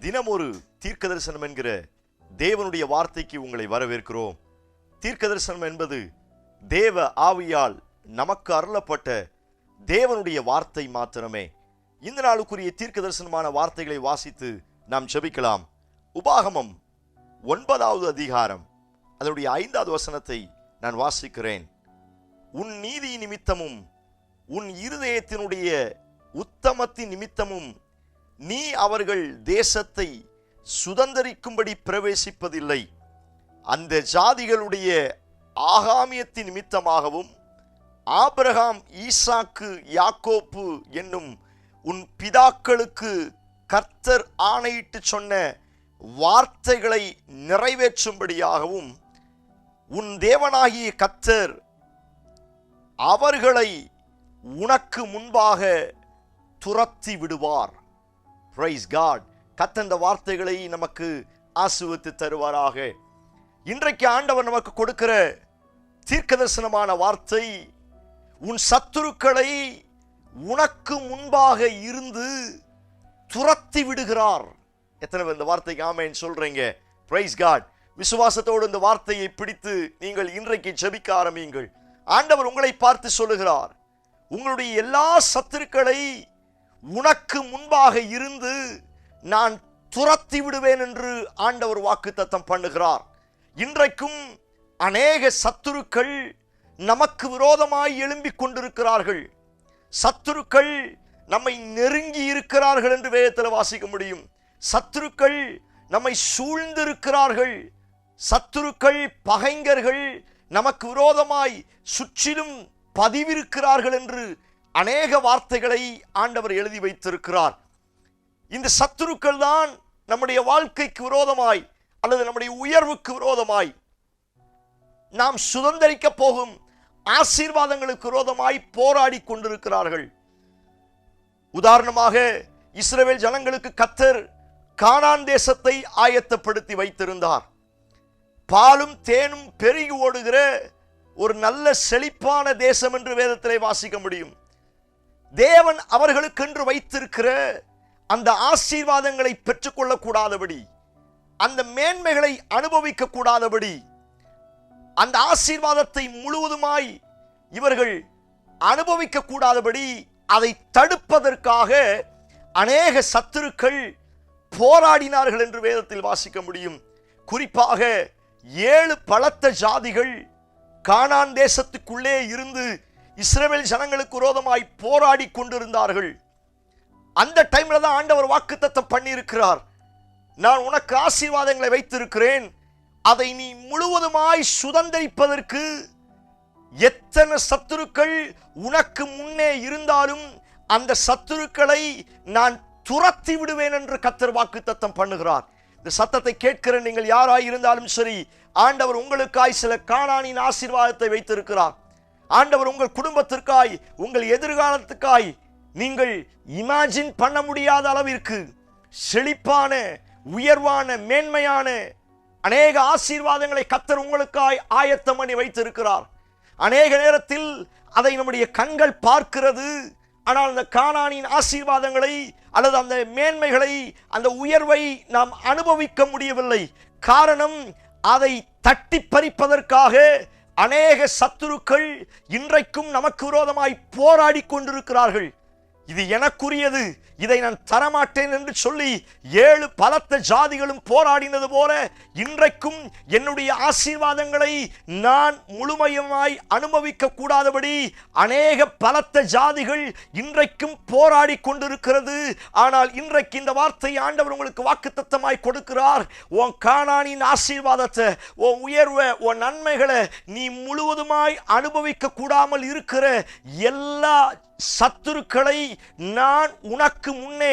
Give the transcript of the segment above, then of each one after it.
தினமொரு தீர்க்க தரிசனம் என்கிற தேவனுடைய வார்த்தைக்கு உங்களை வரவேற்கிறோம். தீர்க்க தரிசனம் என்பது தேவ ஆவியால் நமக்கு அருளப்பட்ட தேவனுடைய வார்த்தை மாத்திரமே. இந்த நாளுக்குரிய தீர்க்க தரிசனமான வார்த்தைகளை வாசித்து நாம் ஜெபிக்கலாம். உபாகமம் 9வது அதிகாரம் அதனுடைய 5வது வசனத்தை நான் வாசிக்கிறேன். உன் நீதி நிமித்தமும் உன் இருதயத்தினுடைய உத்தமத்தின் நிமித்தமும் நீ அவர்கள் தேசத்தை சுதந்தரிக்கும்படி பிரவேசிப்பதில்லை. அந்த ஜாதிகளுடைய ஆகாமியத்தின் நிமித்தமாகவும் ஆபிரகாம், ஈசாக்கு, யாக்கோப்பு என்னும் உன் பிதாக்களுக்கு கர்த்தர் ஆணையிட்டு சொன்ன வார்த்தைகளை நிறைவேற்றும்படியாகவும் உன் தேவனாகிய கர்த்தர் அவர்களை உனக்கு முன்பாக துரத்தி விடுவார். Praise God. கர்த்தர் இந்த வார்த்தைகளை நமக்கு ஆசீர்வதித்து தருவாராக. இன்றைக்கு ஆண்டவர் நமக்கு கொடுக்கிற தீர்க்க தரிசனமான வார்த்தை, உன் சத்துருக்களை உனக்கு முன்பாக இருந்து துரத்தி விடுகிறார். எத்தனை பேர் இந்த வார்த்தைக்கு ஆமென் சொல்றீங்க? Praise God. விசுவாசத்தோடு இந்த வார்த்தையை பிடித்து நீங்கள் இன்றைக்கு ஜெபிக்க ஆரம்பியுங்கள். ஆண்டவர் உங்களை பார்த்து சொல்லுகிறார், உங்களுடைய எல்லா சத்துருக்களை உனக்கு முன்பாக இருந்து நான் துரத்தி விடுவேன் என்று ஆண்டவர் வாக்குத்தத்தம் பண்ணுகிறார். இன்றைக்கும் அநேக சத்துருக்கள் நமக்கு விரோதமாய் எழும்பிக் கொண்டிருக்கிறார்கள். சத்துருக்கள் நம்மை நெருங்கி இருக்கிறார்கள் என்று வேதத்தில் வாசிக்க முடியும். சத்துருக்கள் நம்மை சூழ்ந்திருக்கிறார்கள். சத்துருக்கள், பகைஞர்கள் நமக்கு விரோதமாய் சுற்றிலும் பதிவிருக்கிறார்கள் என்று அநேக வார்த்தைகளை ஆண்டவர் எழுதி வைத்திருக்கிறார். இந்த சத்துருக்கள் தான் நம்முடைய வாழ்க்கைக்கு விரோதமாய் அல்லது நம்முடைய உயர்வுக்கு விரோதமாய், நாம் சுதந்தரிக்க போகும் ஆசீர்வாதங்களுக்கு விரோதமாய் போராடி கொண்டிருக்கிறார்கள். உதாரணமாக, இஸ்ரவேல் ஜனங்களுக்கு கர்த்தர் கானான் தேசத்தை ஆயத்தப்படுத்தி வைத்திருந்தார். பாலும் தேனும் பெருகி ஓடுகிற ஒரு நல்ல செழிப்பான தேசம் என்று வேதத்திலே வாசிக்க முடியும். தேவன் அவர்களுக்கென்று வைத்திருக்கிற அந்த ஆசீர்வாதங்களை பெற்றுக்கொள்ளக்கூடாதபடி, அந்த மேன்மைகளை அனுபவிக்க கூடாதபடி, அந்த ஆசீர்வாதத்தை முழுவதுமாய் இவர்கள் அனுபவிக்க கூடாதபடி அதை தடுப்பதற்காக அநேக சத்துருக்கள் போராடினார்கள் என்று வேதத்தில் வாசிக்க முடியும். குறிப்பாக 7 பலத்த ஜாதிகள் கானான் தேசத்துக்குள்ளே இருந்து இஸ்ரவேல் ஜனங்களுக்கு விரோதமாய் போராடி கொண்டிருந்தார்கள். அந்த டைம்ல தான் ஆண்டவர் வாக்குத்தத்தம் பண்ணியிருக்கிறார், நான் உனக்கு ஆசீர்வாதங்களை வைத்திருக்கிறேன், அதை நீ முழுவதுமாய் சுதந்தரிப்பதற்கு எத்தனை சத்துருக்கள் உனக்கு முன்னே இருந்தாலும் அந்த சத்துருக்களை நான் துரத்தி விடுவேன் என்று கர்த்தர் வாக்குத்தத்தம் பண்ணுகிறார். இந்த சத்தத்தை கேட்கிற நீங்கள் யாராய் இருந்தாலும் சரி, ஆண்டவர் உங்களுக்காய் சில கானானின் ஆசீர்வாதத்தை வைத்திருக்கிறார். ஆண்டவர் உங்கள் குடும்பத்திற்காய், உங்கள் எதிர்காலத்துக்காய் நீங்கள் இமேஜின் பண்ண முடியாத அளவிற்கு செழிப்பான, உயர்வான, மேன்மையான அநேக ஆசீர்வாதங்களை கர்த்தர் உங்களுக்காய் ஆயத்தம் பண்ணி வைத்திருக்கிறார். அநேக நேரத்தில் அதை நம்முடைய கண்கள் பார்க்கிறது. ஆனால் அந்த கானானின் ஆசீர்வாதங்களை அல்லது அந்த மேன்மைகளை, அந்த உயர்வை நாம் அனுபவிக்க முடியவில்லை. காரணம், அதை தட்டி பறிப்பதற்காக அநேக சத்துருக்கள் இன்றைக்கும் நமக்கு விரோதமாய் போராடி கொண்டிருக்கிறார்கள். இது எனக்குரியது, இதை நான் தரமாட்டேன் என்று சொல்லி 7 பலத்த ஜாதிகளும் போராடினது போல இன்றைக்கும் என்னுடைய ஆசீர்வாதங்களை நான் முழுமையுமாய் அனுபவிக்க கூடாதபடி அநேக பலத்த ஜாதிகள் இன்றைக்கும் போராடி கொண்டிருக்கிறது. ஆனால் இன்றைக்கு இந்த வார்த்தை ஆண்டவர் உங்களுக்கு வாக்குத்தத்தமாய் கொடுக்கிறார். உன் கானானின் ஆசீர்வாதத்தை, உன் உயர்வை, உன் நன்மைகளை நீ முழுவதுமாய் அனுபவிக்க கூடாமல் இருக்கிற எல்லா சத்துருக்களை நான் உனக்கு முன்னே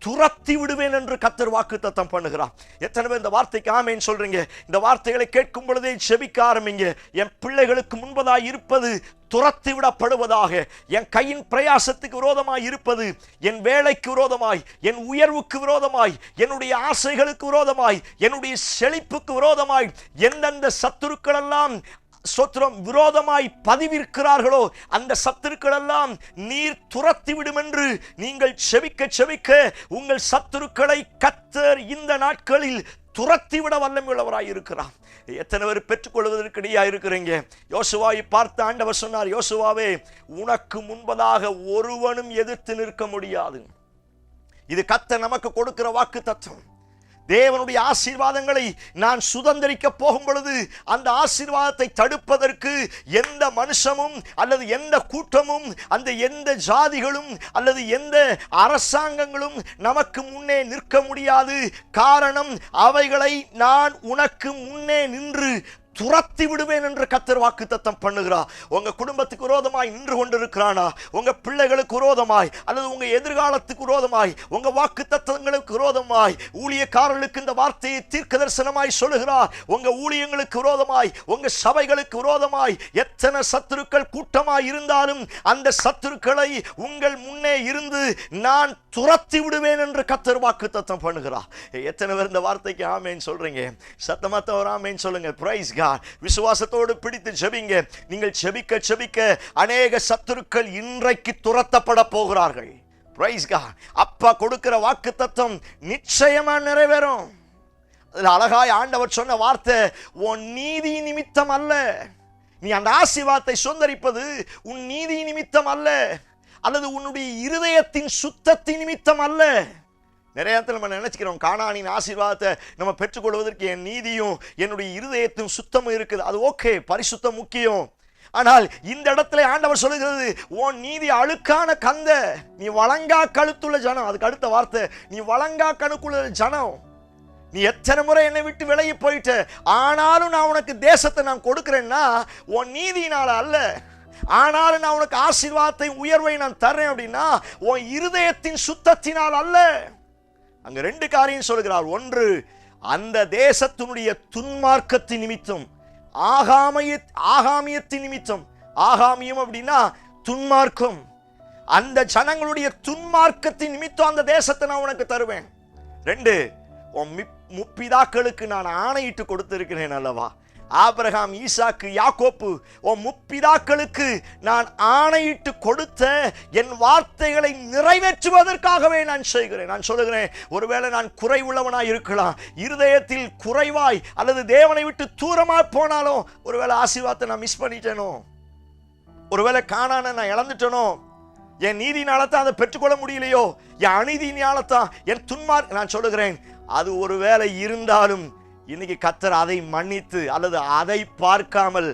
துரத்தி விடுவேன் என்று கர்த்தர் வாக்குத்தத்தம் பண்ணுகிறார். எத்தனை பேர் இந்த வார்த்தைக்கு ஆமென் சொல்றீங்க? இந்த வார்த்தைகளை கேட்கும் பொழுதே ஜெபிக்க ஆரம்பிங்க. என் பிள்ளைகளுக்கு முன்பதாய் இருப்பது துரத்தி விடப்படுவதாக. என் கையின் பிரயாசத்துக்கு விரோதமாய் இருப்பது, என் வேலைக்கு விரோதமாய், என் உயர்வுக்கு விரோதமாய், என்னுடைய ஆசைகளுக்கு விரோதமாய், என்னுடைய செழிப்புக்கு விரோதமாய் எந்தெந்த சத்துருக்கள் எல்லாம் ஸ்தோத்திரம் விரோதமாய் பதிவிருக்கிறார்களோ அந்த சத்துருக்கள் எல்லாம் நீர் துரத்தி விடும் என்று நீங்கள் செபிக்க செபிக்க உங்கள் சத்துருக்களை கர்த்தர் இந்த நாட்களில் துரத்திவிட வல்லமையுள்ளவராய் இருக்கிறார். எத்தனை பேர் பெற்றுக்கொள்வதற்கு ரெடியா இருக்கிறீங்க? யோசுவாவை பார்த்து ஆண்டவர் சொன்னார், யோசுவாவே, உனக்கு முன்பதாக ஒருவனும் எதிர்த்து நிற்க முடியாது. இது கர்த்தர் நமக்கு கொடுக்கிற வாக்கு தத்துவம். தேவனுடைய ஆசீர்வாதங்களை நான் சுதந்திரிக்க போகும் பொழுது அந்த ஆசீர்வாதத்தை தடுப்பதற்கு எந்த மனுஷமும் அல்லது எந்த கூட்டமும் அந்த எந்த ஜாதிகளும் அல்லது எந்த அரசாங்கங்களும் நமக்கு முன்னே நிற்க முடியாது. காரணம், அவைகளை நான் உனக்கு முன்னே நின்று துரத்தி விடுவேன் என்று கர்த்தர் வாக்குத்தத்தம் பண்ணுகிறார். உங்க குடும்பத்துக்கு விரோதமாய் நின்று கொண்டிருக்கிறானா? உங்க பிள்ளைகளுக்கு விரோதமாய் அல்லது உங்க எதிர்காலத்துக்கு விரோதமாய், உங்க வாக்குத்தத்தங்களுக்கு விரோதமாய், ஊழியக்காரர்களுக்கு இந்த வார்த்தையை தீர்க்க தரிசனமாய் சொல்லுகிறார். உங்க ஊழியங்களுக்கு விரோதமாய், உங்க சபைகளுக்கு விரோதமாய் எத்தனை சத்துருக்கள் கூட்டமாய் இருந்தாலும் அந்த சத்துருக்களை உங்கள் முன்னே இருந்து நான் துரத்தி விடுவேன் என்று கர்த்தர் வாக்குத்தத்தம் பண்ணுகிறார். எத்தனை பேர் இந்த வார்த்தைக்கு ஆமேன் சொல்றீங்க? சத்தமாத்த ஒரு ஆமேன் சொல்லுங்க. Praise God. விசுவாசத்தோடு பிடித்து ஜெபிங்க. நீங்கள் ஜெபிக்க ஜெபிக்க அநேக சத்துருக்கள் இன்றைக்கு துரத்தப்பட போகிறார்கள். Praise God. அப்பா கொடுக்கிற வாக்குத்தத்தம் நிச்சயமா நிறைவேறும். அதுல அழகாய் ஆண்டவர் சொன்ன வார்த்தை, உன் நீதி நிமித்தம் அல்ல. நீ அந்த ஆசீர்வாதத்தை சுதந்தரிப்பது உன் நீதி நிமித்தம் அல்ல, அல்லது உன்னுடைய இருதயத்தின் சுத்தத்தின் நிமித்தம் அல்ல. நிறைய இடத்துல நம்ம நினைச்சுக்கிறோம், கானானின் ஆசீர்வாதத்தை நம்ம பெற்றுக்கொள்வதற்கு என் நீதியும் என்னுடைய இருதயத்தின் சுத்தமும் இருக்குது. அது ஓகே, பரிசுத்தம் முக்கியம். ஆனால் இந்த இடத்துல ஆண்டவர் சொல்லுகிறது, உன் நீதி அழுக்கான கந்த, நீ வழங்கா கழுத்துள்ள ஜனம். அதுக்கு அடுத்த வார்த்தை, நீ வழங்கா கணுக்குள்ள ஜனம். நீ எத்தனை முறை என்னை விட்டு விலகி போயிட்ட, ஆனாலும் நான் உனக்கு தேசத்தை நான் கொடுக்கிறேன்னா உன் நீதியினால அல்ல. ஆனாலும் நான் உனக்கு ஆசீர்வாதத்தை உயர்வை நான் தர்றேன் அப்படின்னா உன் இருதயத்தின் சுத்தத்தினால் அல்ல. அங்க ரெண்டு காரியம் சொல்கிறார். ஒன்று, அந்த தேசத்தினுடைய துன்மார்க்கத்தின் நிமித்தம், ஆகாமியத்தின் நிமித்தம். ஆகாமியம் அப்படின்னா துன்மார்க்கம். அந்த ஜனங்களுடைய துன்மார்க்கத்தின் நிமித்தம் அந்த தேசத்தை நான் உனக்கு தருவேன். ரெண்டு, உன் முப்பிதாக்களுக்கு நான் ஆணையிட்டு கொடுத்திருக்கிறேன் அல்லவா? ஆபிரகாம், ஈசாக்கு, யாக்கோப்பு, உன் முப்பிதாக்களுக்கு நான் ஆணையிட்டு கொடுத்த என் வார்த்தைகளை நிறைவேற்றுவதற்காகவே நான் செய்கிறேன். நான் சொல்லுகிறேன், ஒருவேளை நான் குறைவுள்ளவனாய் இருக்கலாம், இருதயத்தில் குறைவாய் அல்லது தேவனை விட்டு தூரமாய் போனாலும், ஒருவேளை ஆசீர்வாதத்தை நான் மிஸ் பண்ணிட்டேனோ, ஒருவேளை காணான நான் இழந்துட்டேனோ, என் நீதினால்தான் அதை பெற்றுக்கொள்ள முடியலையோ, என் அநீதினால்தான் என் நான் சொல்லுகிறேன், அது ஒருவேளை இருந்தாலும் இன்னைக்கு கர்த்தர் அதை மன்னித்து அல்லது அதை பார்க்காமல்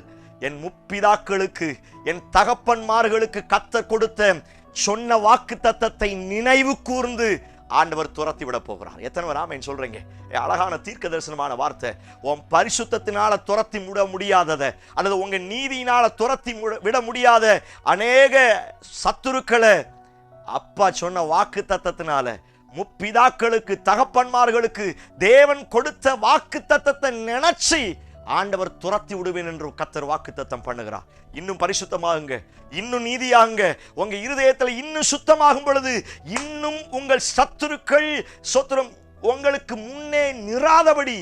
என் முப்பிதாக்களுக்கு, என் தகப்பன்மார்களுக்கு கர்த்தர் கொடுத்த சொன்ன வாக்கு தத்தத்தை நினைவு கூர்ந்து ஆண்டவர் துரத்தி விட போகிறார். எத்தனை பேர் ஆமென் சொல்றீங்க? அழகான தீர்க்க தரிசனமான வார்த்தை. உன் பரிசுத்தத்தினால துரத்தி விட முடியாதத அல்லது உங்க நீதியினால துரத்தி விட முடியாத அநேக சத்துருக்களை அப்பா சொன்ன வாக்கு தத்தத்தினால முப்பிதாக்களுக்கு, தகப்பன்மார்களுக்கு தேவன் கொடுத்த வாக்கு தத்தத்தை நினைச்சு ஆண்டவர் துரத்தி விடுவேன் என்று கர்த்தர் வாக்கு தத்தம் பண்ணுகிறார். இன்னும் பரிசுத்தமாகுங்க, இன்னும் நீதியாகுங்க. உங்க இருதயத்தில் இன்னும் சுத்தமாகும் பொழுது இன்னும் உங்கள் சத்துருக்கள் சொத்துரம் உங்களுக்கு முன்னே நிராதபடி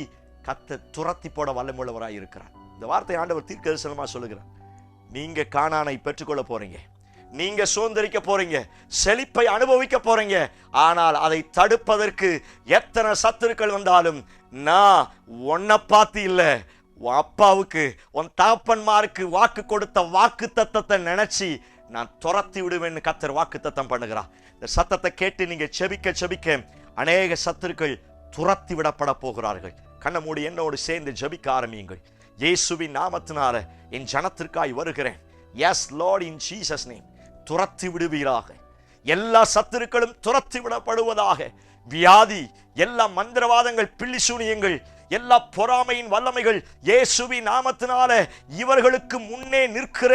கர்த்தர் துரத்தி போட வல்லமுள்ளவராய் இருக்கிறார். இந்த வார்த்தை ஆண்டவர் தீர்க்க தரிசனமா சொல்லுகிறார். நீங்க கானானை பெற்றுக்கொள்ள போறீங்க, நீங்க சுதந்திரிக்க போறீங்க, செழிப்பை அனுபவிக்க போறீங்க. ஆனால் அதை தடுப்பதற்கு எத்தனை சத்துருக்கள் வந்தாலும் நான் உன்னை பார்த்து இல்ல, உன் அப்பாவுக்கு, உன் தகப்பன்மாருக்கு வாக்கு கொடுத்த வாக்கு தத்தத்தை நினைச்சு நான் துரத்தி விடுவேன்னு கர்த்தர் வாக்கு தத்தம் பண்ணுகிறார். இந்த சத்தத்தை கேட்டு நீங்க செபிக்க செபிக்க அநேக சத்துருக்கள் துரத்தி விடப்பட போகிறார்கள். கண்ண மூடி என்னோடு சேர்ந்து ஜெபிக்க ஆரம்பியுங்கள். இயேசுவின் நாமத்தினால என் ஜனத்திற்காய் வருகிறேன். Yes Lord, in Jesus name. துரத்தி விடுவீராக. எல்லா சத்துருக்களும் துரத்தி விடப்படுவதாக. வியாதி, எல்லா மந்திரவாதங்கள், பில்லி சூனியங்கள், எல்லா பொறாமையின் வல்லமைகள் இயேசுவின் நாமத்தினால இவர்களுக்கு முன்னே நிற்கிற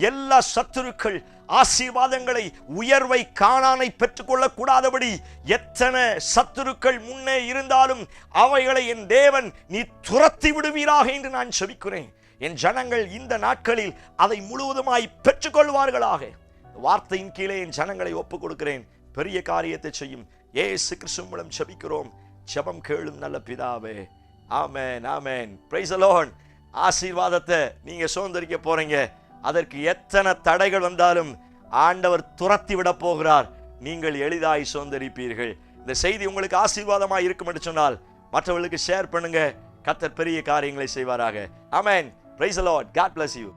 எல்லா சத்துருக்கள் ஆசீர்வாதங்களை, உயர்வை, காணானை பெற்றுக்கொள்ள கூடாதபடி எத்தனை சத்துருக்கள் முன்னே இருந்தாலும் அவைகளை என் தேவன் நீ துரத்தி விடுவீராக என்று நான் செபிக்கிறேன். என் ஜனங்கள் இந்த நாட்களில் அதை முழுவதுமாய் பெற்றுக்கொள்வார்களாக. வார்த்தையின் கீழே என் ஜனங்களை ஒப்புக் கொடுக்கிறேன். பெரிய காரியத்தை செய்யும் இயேசு கிறிஸ்துவின் மூலம் ஜெபிக்கிறோம். ஜெபம் கேளும் நல்ல பிதாவே. ஆமென், ஆமென். Praise the Lord. ஆசீர்வாதத்தை நீங்க சுதந்தரிக்க போறீங்க. அதற்கு எத்தனை தடைகள் வந்தாலும் ஆண்டவர் துரத்தி விட போகிறார். நீங்கள் எளிதாய் சுதந்தரிப்பீர்கள். இந்த செய்தி உங்களுக்கு ஆசீர்வாதமாக இருக்கும் என்று சொன்னால் மற்றவர்களுக்கு ஷேர் பண்ணுங்க. கர்த்தர் பெரிய காரியங்களை செய்வாராக. ஆமென். Praise the Lord. God bless you.